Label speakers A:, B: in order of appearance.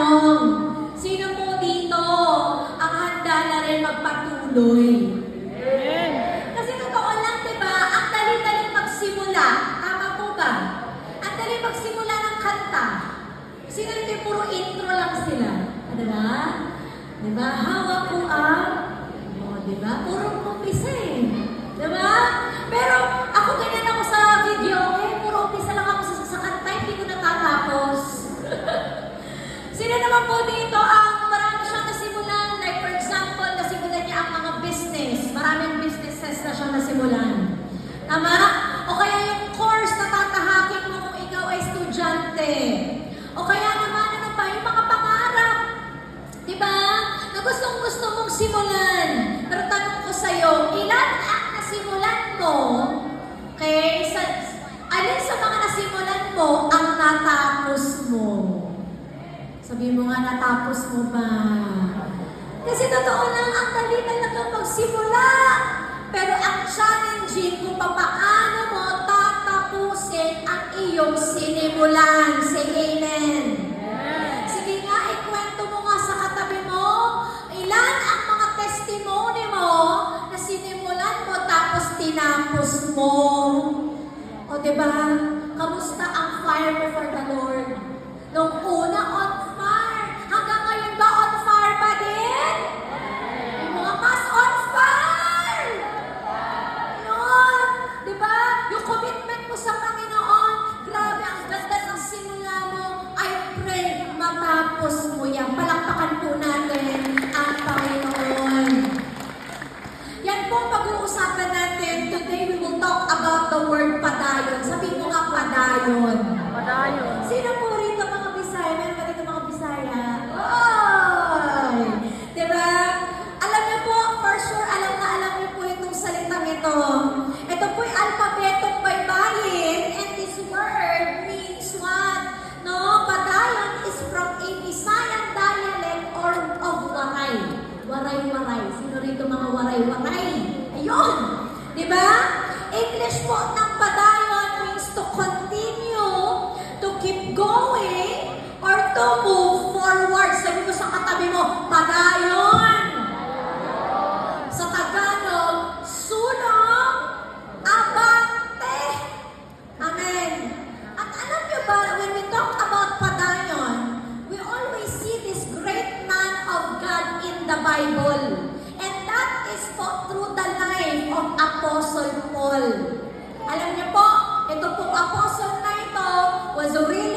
A: tanong, sino po dito ang handa na rin magpatuloy? Kasi totoo lang, diba? Ang dali-daling magsimula. Tama po ba? Ang dali magsimula ng kanta. Sino dito yung puro intro lang sila? Diba? Diba? Hawak ko ang... Diba? Puro umpisa eh. Diba? Pero ako ganyan ako sa video, puro umpisa lang ako sa kanta, hindi ko natatapos. Sino naman po dito ang marami siyang nasimulan? Like for example, nasimulan niya ang mga business. Maraming businesses na siyang nasimulan. Tama? O kaya yung course na tatahakin mo kung ikaw ay estudyante. O kaya naman, ano ba, yung mga pangarap. Diba? Na gustong-gusto mong simulan. Pero tanong ko sa'yo, ilan ang nasimulan mo? Okay? Alin sa mga nasimulan mo ang natapos mo? Sabi mo nga, natapos mo ba? Kasi totoo lang, ang dali talaga magsimula. Pero ang challenging kung paano mo tatapusin ang iyong sinimulan. Say amen. Sige nga, ikwento mo nga sa katabi mo, ilan ang mga testimony mo na sinimulan mo tapos tinapos mo. O diba? Kamusta ang fire mo for the Lord? Nung una, on fire. Hanggang ngayon ba on fire pa din? Yung mga mas on fire! Yun! Diba? Yung commitment mo sa Panginoon, grabe, ang ganda ng simula mo. I pray, matapos mo yan. Palakpakan po natin ang Panginoon. Yan po pag-uusapan natin. Today we will talk about the word padayon. Sabi mo nga padayon.
B: Padayon.
A: Sino po rito mga Bisaya? Meron ba dito mga Bisaya? Oy! Diba? Alam niyo po, for sure, alam niyo po itong salitang ito. Ito po'y alpabetong baybayin, and this word means what? No? Padayon is from a Visayan dialect or of waray. Waray-waray. Sino rito mga waray-waray? Ayun! Diba? English po ng padayon means to continue, to keep going, or to move forward. Sabi mo sa katabi mo, padayon! Sa Tagalog, sulong, abante. Amen. At alam niyo ba, when we talk about padayon, we always see this great man of God in the Bible. And that is po through the life of Apostle Paul. Alam niyo po, ito pong apostle na ito was really